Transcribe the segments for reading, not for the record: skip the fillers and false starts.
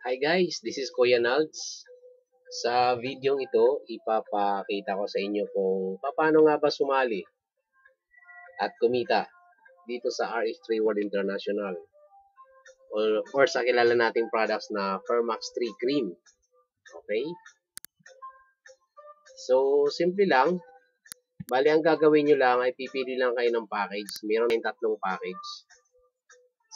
Hi guys, this is Kuya Nalds. Sa video ito, ipapakita ko sa inyo kung paano nga ba sumali at kumita dito sa RH3 World International or sa kilala nating products na Fermax 3 Cream. Okay? So, simple lang. Bali, ang gagawin nyo lang ay pipili lang kayo ng package. Meron tayong tatlong package.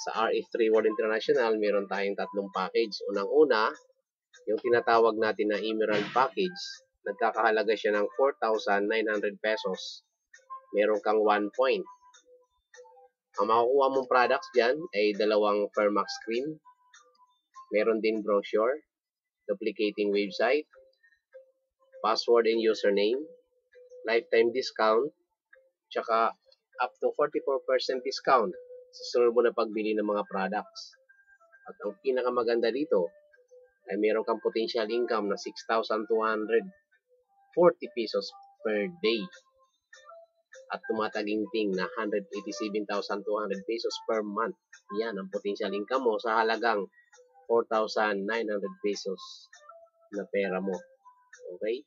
Sa RH3 World International, meron tayong tatlong package. Unang-una, yung tinatawag natin na Emerald Package, nagkakahalaga siya ng 4,900 pesos. Meron kang 1 point. Ang makukuha mong products dyan ay dalawang Fermax Cream. Meron din brochure, duplicating website, password and username, lifetime discount, tsaka up to 44% discount sa sunod mo na pagbili ng mga products. At ang pinakamaganda dito ay meron kang potential income na 6,240 pesos per day at tumataginting na 187,200 pesos per month. Yan ang potential income mo sa halagang 4,900 pesos na pera mo. Okay?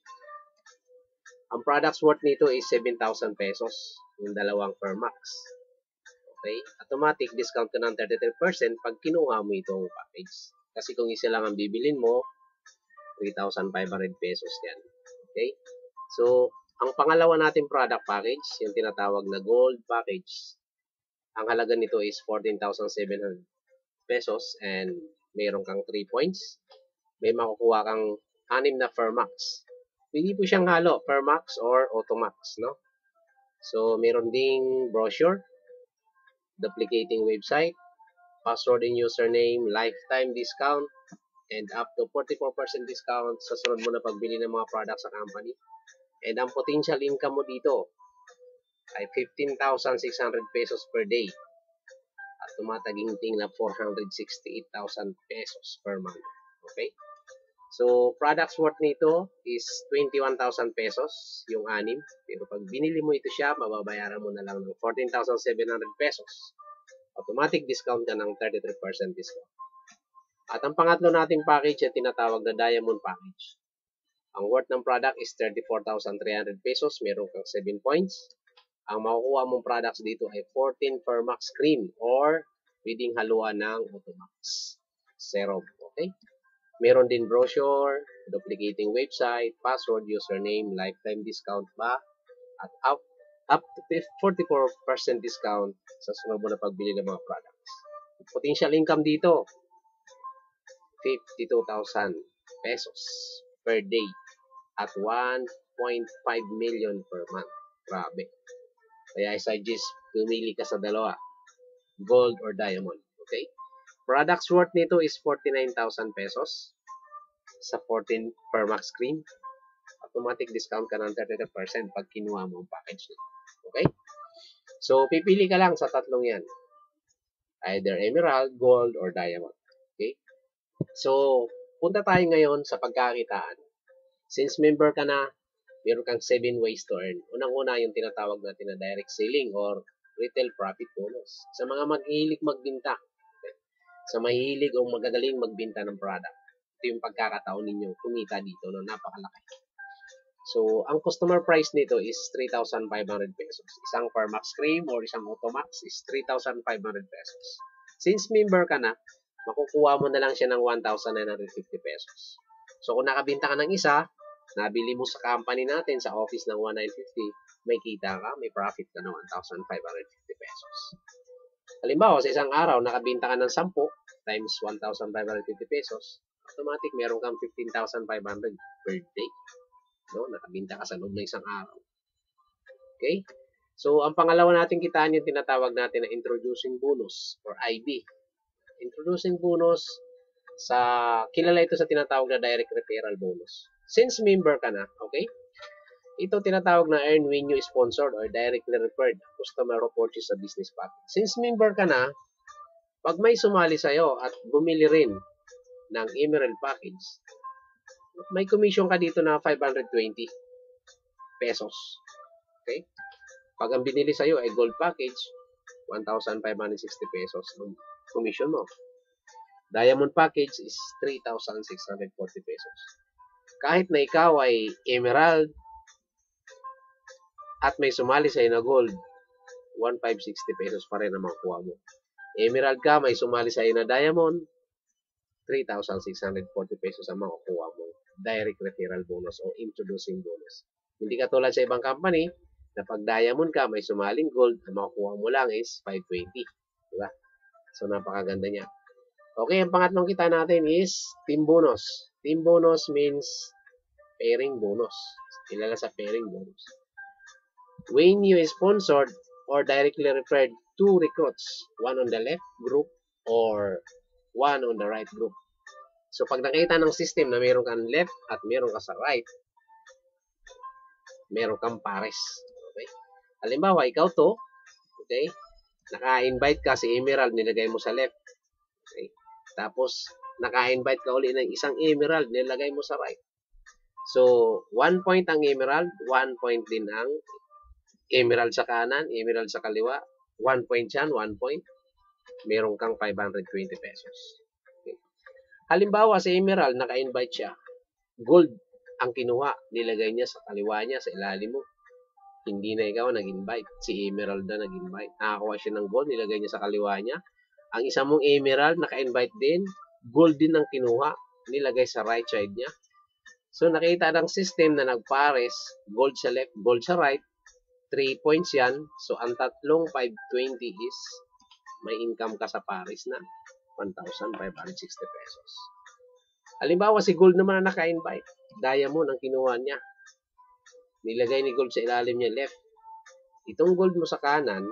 Ang products worth nito is 7,000 pesos yung dalawang Fermax. Okay? Automatic discount ka ng 33% pag kinuha mo itong package. Kasi kung isa lang ang bibilin mo, 3,500 pesos yan. Okay? So, ang pangalawa nating product package, yung tinatawag na Gold Package. Ang halaga nito is 14,700 pesos and mayroon kang 3 points. May makukuha kang 6 na Fermax. Pwede po siyang halo, Fermax or Automax, no? So, meron ding brochure, duplicating website, password and username, lifetime discount, and up to 44% discount sa sunod mo na pagbili ng mga products sa company. And ang potential income mo dito ay 15,600 pesos per day at tumataginting na 468,000 pesos per month. Okay? So, products worth nito is 21,000 pesos, yung 6. Pero pag binili mo ito siya, mababayaran mo na lang ng 14,700 pesos. Automatic discount ka ng 33% discount. At ang pangatlo nating package ay tinatawag na Diamond Package. Ang worth ng product is 34,300 pesos. Meron kang 7 points. Ang makukuha mong products dito ay 14 Fermax Cream or pwedeng haluan ng Automax Serum. Okay? Meron din brochure, duplicating website, password, username, lifetime discount ba, at up to 44% discount sa sunod mo na pagbili ng mga products. Potential income dito, 52,000 pesos per day at 1.5 million per month. Grabe. Kaya I suggest pumili ka sa dalawa, gold or diamond. Okay? Products worth nito is 49,000 pesos sa 14 Fermax Cream. Automatic discount ka ng 33% pag kinuha mo ang package nito. Okay? So, pipili ka lang sa tatlong yan. Either emerald, gold, or diamond. Okay? So, punta tayo ngayon sa pagkakitaan. Since member ka na, meron kang 7 ways to earn. Unang-una yung tinatawag natin na direct selling or retail profit bonus. Sa mga maghihilig magbinta, sa mahihilig o magagaling magbinta ng product, ito yung pagkakataon ninyo kumita dito na napakalaki. So, ang customer price nito is 3,500 pesos. Isang Fermax Cream or isang Automax is 3,500 pesos. Since member ka na, makukuha mo na lang siya ng 1,950 pesos. So, kung nakabinta ka ng isa, nabili mo sa company natin sa office ng 1,950, may kita ka, may profit ka ng 1,550 pesos. Halimbawa, sa isang araw, nakabinta ka ng 10 times 1,550 pesos, automatic meron kang 15,500 per day. No? Nakabinta ka sa loob ng isang araw. Okay? So, ang pangalawa natin kitaan yung tinatawag natin na introducing bonus or IB. Introducing bonus, kilala ito sa tinatawag na direct referral bonus. Since member ka na, okay? Ito tinatawag na earn when you sponsored or directly referred customer who purchase sa business package. Since member ka na, pag may sumali sa'yo at bumili rin ng Emerald Package, may commission ka dito na 520 pesos. Okay? Pag ang binili sa'yo ay Gold Package, 1,560 pesos ang commission mo. Diamond package is 3,640 pesos. Kahit na ikaw ay emerald at may sumali sa'yo na gold, 1,560 pesos pa rin ang makukuha mo. Emerald ka, may sumali sa'yo na diamond, 3,640 pesos ang makukuha mo. Direct referral bonus o introducing bonus. Hindi katulad sa ibang company na pag diamond ka, may sumaling gold, ang makukuha mo lang is 520. Diba? So, napakaganda niya. Okay, ang pangatlong kita natin is team bonus. Team bonus means pairing bonus. Kilala sa pairing bonus. When you is sponsored or directly referred two recruits, one on the left group or one on the right group. So, pag nakita ng system na meron kang left at meron ka sa right, meron kang pares. Okay? Halimbawa, ikaw to, okay? Naka-invite ka si Emerald, nilagay mo sa left. Okay? Tapos, naka-invite ka uli ng isang Emerald, nilagay mo sa right. So, 1 point ang Emerald, 1 point din ang Emerald sa kanan, Emerald sa kaliwa. 1 point yan, 1 point. Meron kang 520 pesos. Okay. Halimbawa, si Emerald, naka-invite siya. Gold ang kinuha, nilagay niya sa kaliwa niya, sa ilalim mo. Hindi na ikaw nag-invite. Si Emerald na nag-invite. Nakakuha siya ng gold, nilagay niya sa kaliwa niya. Ang isa mong Emerald, naka-invite din. Gold din ang kinuha, nilagay sa right side niya. So, nakita ng system na nagpares, gold sa left, gold sa right. 3 points yan. So, ang tatlong 520 is may income ka sa pares na 1,560 pesos. Halimbawa, si Gold naman na naka-invite. Diamond ang kinuha niya. Nilagay ni Gold sa ilalim niya left. Itong Gold mo sa kanan,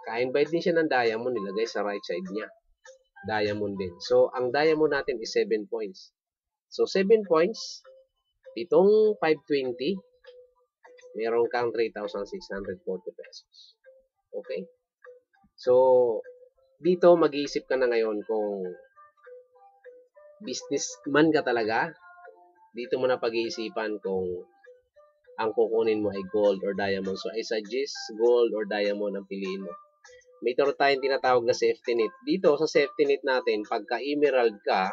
naka-invite din siya ng Diamond, nilagay sa right side niya. Diamond din. So, ang Diamond natin is 7 points. So, 7 points, itong 520, meron kang 3,640 pesos. Okay? So, dito mag-iisip ka na ngayon kung businessman ka talaga. Dito mo na pag-iisipan kung ang kukunin mo ay gold or diamond. So, I suggest gold or diamond ang piliin mo. May taro tayong tinatawag na safety net. Dito sa safety net natin, pagka emerald ka,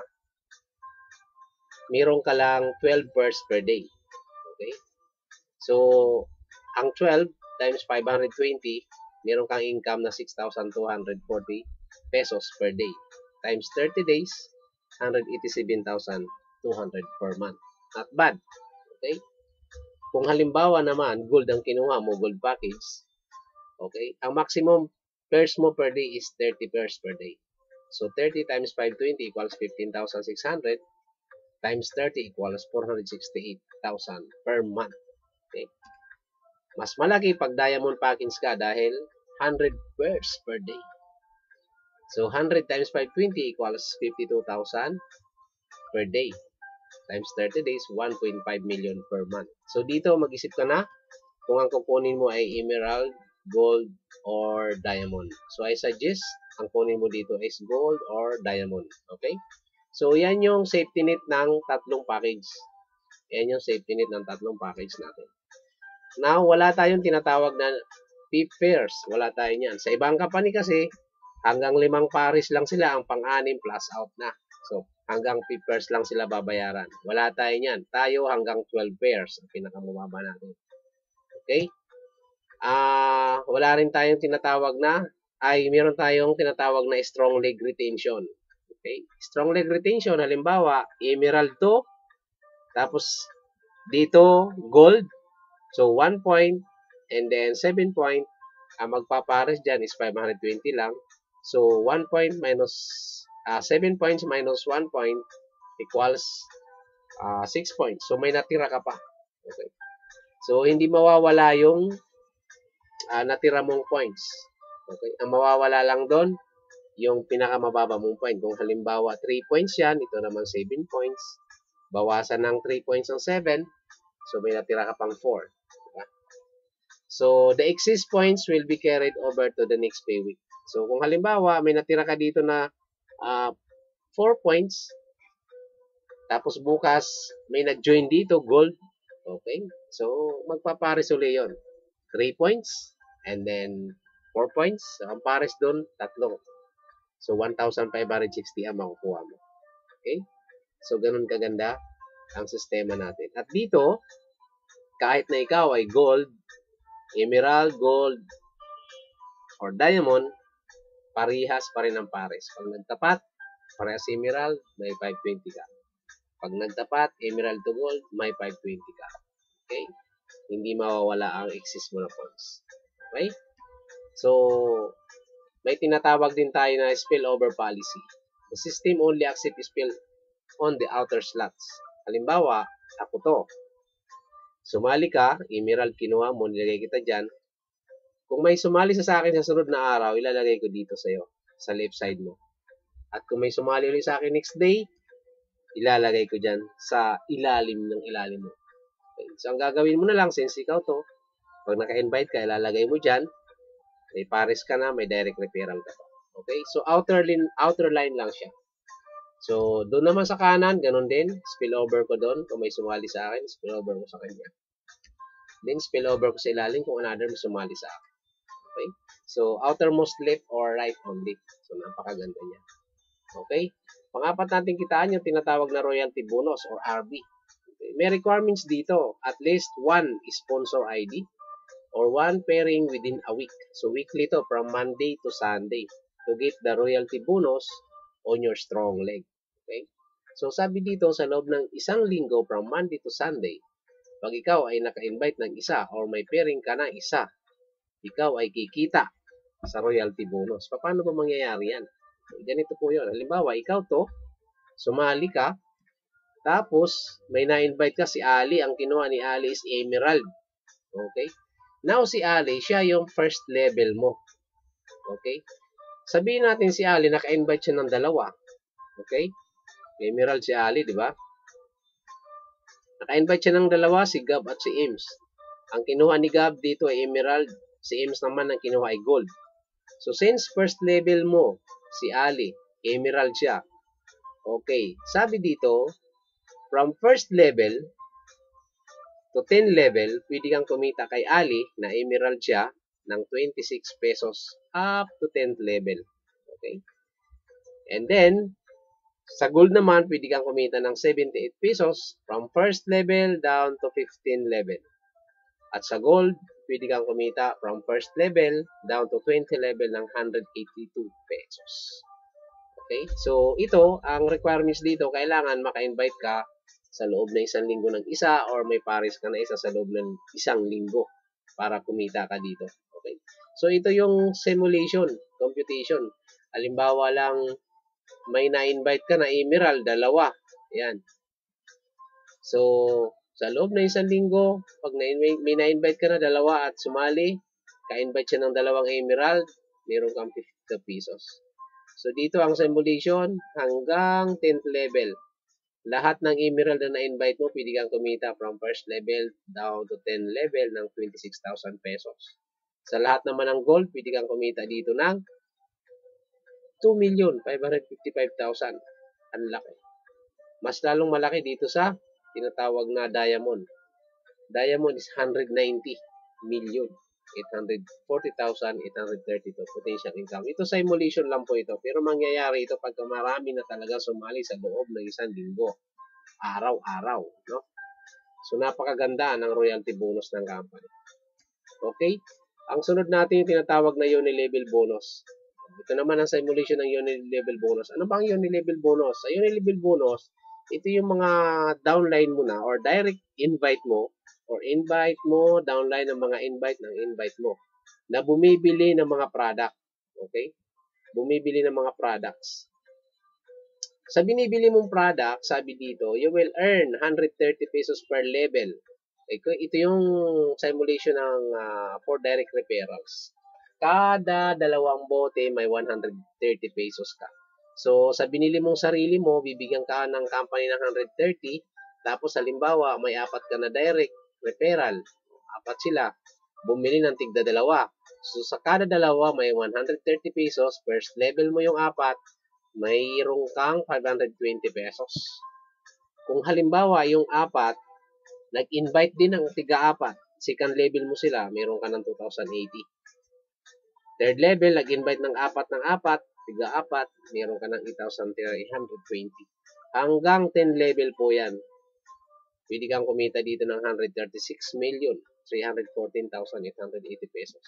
meron ka lang 12 pairs per day. Okay? So, ang 12 times 520, meron kang income na 6,240 pesos per day. Times 30 days, 187,200 per month. Not bad. Okay? Kung halimbawa naman, gold ang kinuha mo, gold package, okay? Ang maximum pairs mo per day is 30 pairs per day. So, 30 times 520 equals 15,600 times 30 equals 468,000 per month. Okay? Mas malaki pag diamond package ka dahil 100 pairs per day. So, 100 times 520 equals 52,000 per day. Times 30 days, 1.5 million per month. So, dito mag-isip ka na kung ang kukunin mo ay emerald, gold, or diamond. So, I suggest ang kunin mo dito is gold or diamond. Okay? So, yan yung safety net ng tatlong package. Yan yung safety net ng tatlong package natin. Now, wala tayong tinatawag na fifth pairs. Wala tayo niyan. Sa ibang company kasi, hanggang 5 pares lang sila, ang pang-anim plus out na. So, hanggang 5 pairs lang sila babayaran. Wala tayo niyan. Tayo hanggang 12 pairs. Ang pinakamababa natin. Okay? Wala rin tayong tinatawag na, meron tayong tinatawag na strong leg retention. Okay? Strong leg retention, halimbawa, emerald to, tapos dito, gold. So, 1 point, and then 7 point, ang magpapares dyan is 520 lang. So, 1 point minus, 7 points minus 1 point equals 6 points. So, may natira ka pa. Okay. So, hindi mawawala yung natira mong points. Okay. Ang mawawala lang doon, yung pinakamababa mong point. Kung halimbawa, 3 points yan, ito naman 7 points. Bawasan ng 3 points ng 7. So, may natira ka pang 4. Diba? So, the excess points will be carried over to the next pay week. So, kung halimbawa, may natira ka dito na 4 points, tapos bukas, may nag-join dito, gold. Okay? So, magpapares uli yun. 3 points, and then 4 points. So, ang pares doon, 3. So, 1,560 ang makukuha mo. Okay? So, ganun kaganda ang sistema natin. At dito, kahit na ikaw ay gold, emerald, gold, or diamond, parihas pa rin ang pares. Pag nagtapat, parehas emerald, may 520 ka. Pag nagtapat, emerald to gold, may 520 ka. Okay? Hindi mawawala ang excess mo na funds. Okay? So, may tinatawag din tayo na spillover policy. The system only accepts spill on the outer slots. Halimbawa, ako to. Sumali ka, emerald kinuha mo, nilagay kita dyan. Kung may sumali sa akin sa sunod na araw, ilalagay ko dito sa iyo, sa left side mo. At kung may sumali ulit sa akin next day, ilalagay ko dyan sa ilalim ng ilalim mo. Okay. So, ang gagawin mo na lang, since ikaw to, pag naka-invite ka, ilalagay mo dyan, may pares ka na, may direct referral ka to. Okay? So, outer line lang siya. So, doon naman sa kanan, ganun din, spillover ko doon. Kung may sumali sa akin, spillover ko sa kanya. Then, spillover ko sa ilalim kung another may sumali sa akin. Okay? So, outermost left or right only. So, napakaganda niya. Okay? Pangapat natin kitaan yung tinatawag na royalty bonus or RB. Okay? May requirements dito. At least one sponsor ID or one pairing within a week. So, weekly to from Monday to Sunday to get the royalty bonus on your strong leg. Okay? So, sabi dito sa loob ng isang linggo from Monday to Sunday, pag ikaw ay naka-invite ng isa or may pairing ka na isa, ikaw ay kikita sa royalty bonus. Paano ba mangyayari yan? Ganito po yun. Halimbawa, ikaw to, sumali ka, tapos may na-invite ka si Ali. Ang kinuha ni Ali is emerald. Okay? Now, si Ali, siya yung first level mo. Okay? Sabihin natin si Ali, naka-invite siya ng dalawa. Okay? Emerald si Ali, di ba? Naka-invite siya ng dalawa, si Gab at si Ims. Ang kinuha ni Gab dito ay emerald. Si Ims naman ang kinuha ay gold. So, since first level mo, si Ali, emerald siya. Okay. Sabi dito, from first level to 10 level, pwede kang kumita kay Ali na emerald siya ng 26 pesos up to 10th level. Okay. And then, sa gold naman, pwede kang kumita ng 78 pesos from first level down to 15 level. At sa gold, pwede kang kumita from first level down to 20 level ng 182 pesos. Okay? So, ito, ang requirements dito, kailangan maka-invite ka sa loob ng isang linggo ng isa or may pares ka na isa sa loob ng isang linggo para kumita ka dito. Okay? So, ito yung simulation, computation. Halimbawa lang, may na-invite ka na emerald, dalawa. Ayan. So, sa loob ng isang linggo, pag may na-invite ka na dalawa at sumali, ka-invite siya ng dalawang emerald, meron kang 50 pesos. So, dito ang simulation hanggang 10th level. Lahat ng emerald na na-invite mo, pwede kang kumita from first level down to 10 level ng 26,000 pesos. Sa lahat naman ng gold, pwede kang kumita dito ng 2,555,000. Ang laki. Mas lalong malaki dito sa tinatawag na diamond. Diamond is 190 million. 840,832 potential income. Ito simulation lang po ito. Pero mangyayari ito pagka marami na talaga sumali sa loob ng isang linggo. Araw-araw. No? So, napakaganda ng royalty bonus ng company. Okay? Ang sunod natin yung tinatawag na uni-level bonus. Ito naman ang simulation ng uni-level bonus. Ano ba ang uni-level bonus? Sa uni-level bonus, ito yung mga downline mo na or direct invite mo or invite mo, downline ng mga invite ng invite mo na bumibili ng mga product. Okay? Bumibili ng mga products. Sa binibili mong product, sabi dito, you will earn 130 pesos per level. Okay? Ito yung simulation ng for direct referrals. Kada dalawang bote, may 130 pesos ka. So, sa binili mong sarili mo, bibigyan ka ng company ng 130. Tapos, halimbawa, may apat ka na direct referral. Apat sila. Bumili ng tigda dalawa. So, sa kada dalawa, may 130 pesos. First level mo yung apat, mayroong kang 520 pesos. Kung halimbawa, yung apat, nag-invite din ng tiga-apat. Second level mo sila, mayroon ka ng 2,080. Third level, nag-invite ng apat, Tiga-4, meron ka ng 8,320. Hanggang 10 level po yan. Pwede kang kumita dito ng 136,314,880 pesos.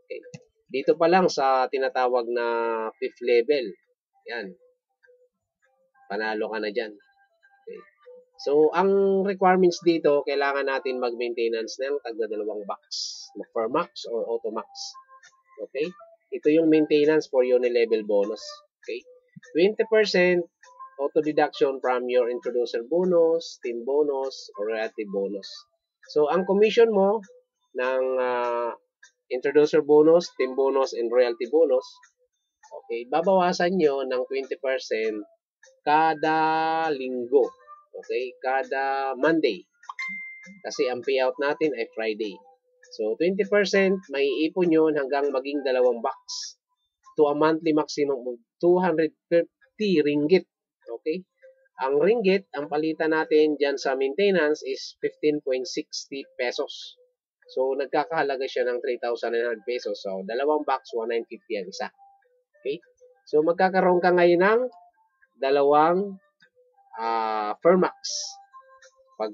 Okay. Dito pa lang sa tinatawag na 5th level. Yan. Panalo ka na dyan. Okay. So, ang requirements dito, kailangan natin mag-maintenance ng tagda-2 box. Permax or Automax. Okay? Ito yung maintenance for uni-level bonus. Okay? 20% auto deduction from your introducer bonus, team bonus, or royalty bonus. So, ang commission mo ng introducer bonus, team bonus, and royalty bonus, okay, babawasan nyo ng 20% kada linggo. Okay? Kada Monday. Kasi ang payout natin ay Friday. So, 20% may ipon yun hanggang maging 2 box to a monthly maximum of 250 ringgit. Okay? Ang ringgit, ang palitan natin dyan sa maintenance is 15.60 pesos. So, nagkakahalaga siya ng 3,900 pesos. So, 2 box, 1,950 ang isa. Okay? So, magkakaroon ka ngayon ng 2 Permax. Pag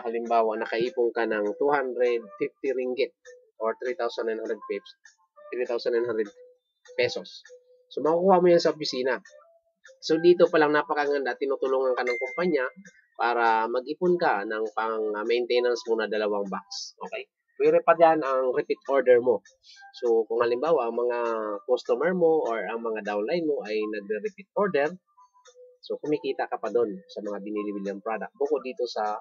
halimbawa, nakaipon ka ng 250 ringgit or 3,900 pesos. So, makukuha mo yan sa opisina. So, dito pa lang napakaganda, tinutulungan ka ng kumpanya para mag-ipon ka ng pang-maintenance mo na 2 box. Okay? Pwede pa dyan ang repeat order mo. So, kung halimbawa, ang mga customer mo or ang mga downline mo ay nagre-repeat order, so kumikita ka pa doon sa mga binili-bilang product. Bukod dito sa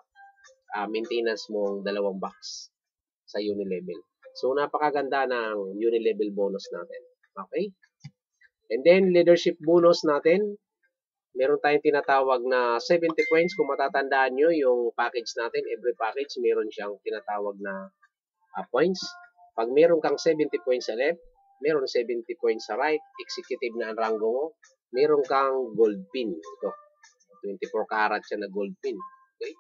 maintenance mong 2 box sa uni-level. So, napakaganda ng uni-level bonus natin. Okay? And then, leadership bonus natin, meron tayong tinatawag na 70 points. Kung matatandaan nyo, yung package natin, every package, meron siyang tinatawag na points. Pag meron kang 70 points sa left, meron 70 points sa right, executive na ang rango mo, meron kang gold pin. Ito, 24 karat siya na gold pin. Okay?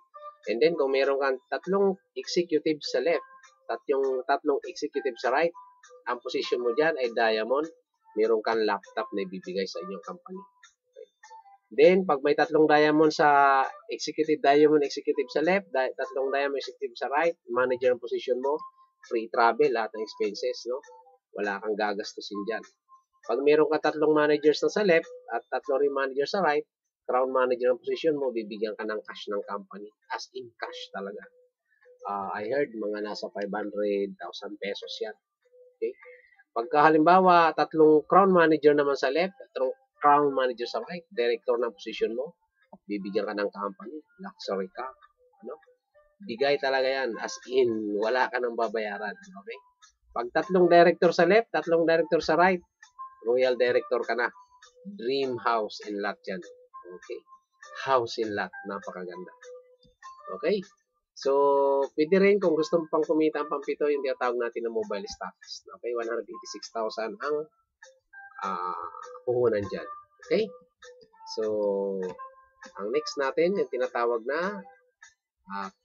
And then, kung meron kang 3 executive sa left, 3 executive sa right, ang position mo dyan ay diamond, meron kang laptop na ibibigay sa inyong company. Okay. Then, pag may 3 diamond sa executive sa left, 3 diamond executive sa right, manager ang position mo, free travel, lahat ng expenses, no? Wala kang gagastusin dyan. Pag meron ka 3 managers na sa left at 3 rin manager sa right, crown manager ang position mo, bibigyan ka ng cash ng company. As in cash talaga. I heard mga nasa 500,000 pesos yan. Okay? Pagka halimbawa, 3 crown manager naman sa left, 3 crown manager sa right, director ng position mo, bibigyan ka ng company, luxury ka. Ano? Bigay talaga yan. As in, wala ka nang babayaran. Okay? Pag 3 director sa left, 3 director sa right, royal director ka na. Dream house and lot yan. Okay. House and lot. Napakaganda. Okay? So, pwede rin kung gusto mo pang kumita ang pampito, yung tinatawag natin na mobile stocks. Okay? 186,000 ang puhunan dyan. Okay? So, ang next natin, yung tinatawag na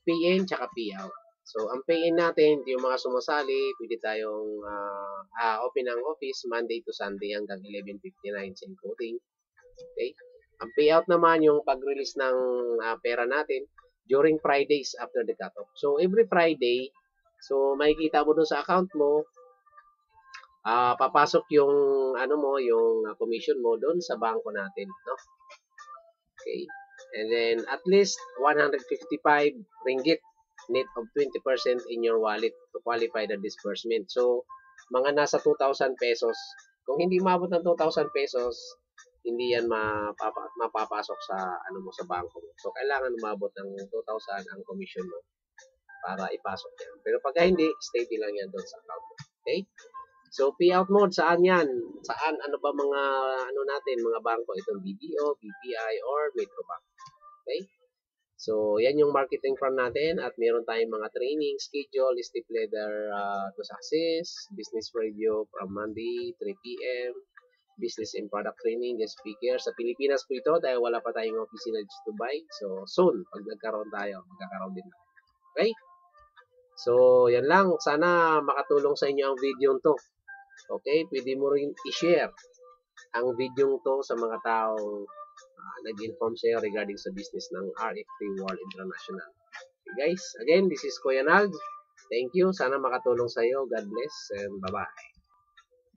pay-in tsaka pay-out. So, ang pay-in natin, yung mga sumasali, pwede tayong open ang office Monday to Sunday hanggang 11:59 sa encoding. Okay? Ang payout naman, yung pag-release ng pera natin during Fridays after the cutoff. So, every Friday, so makikita mo doon sa account mo, papasok yung yung commission mo doon sa bangko natin, no? Okay? And then, at least 155 ringgit net of 20% in your wallet to qualify the disbursement. So, mga nasa 2,000 pesos. Kung hindi maabot ng 2,000 pesos, hindi yan mapapasok sa mo sa bangko mo. So, kailangan umabot ng 2,000 ang commission mo para ipasok yan. Pero pag hindi, steady lang yan doon sa account mo. Okay? So, payout mode, saan yan? Saan? Ano ba mga, natin, mga bangko? Itong BDO, BPI, or Metrobank. Okay? So, yan yung marketing plan natin at meron tayong mga training schedule, step leader to success, business review from Monday, 3 p.m., business and product training, guest speaker. Sa Pilipinas po ito dahil wala pa tayong opisina dito sa Dubai. So, soon, pag nagkaroon tayo, magkakaroon din tayo. Okay? So, yan lang. Sana makatulong sa inyo ang video to. Okay? Pwede mo rin i-share ang video to sa mga taong nag-inform sa'yo regarding sa business ng RF3 World International. Okay guys, again, this is Kuya Nag. Thank you. Sana makatulong sa'yo. God bless and bye-bye.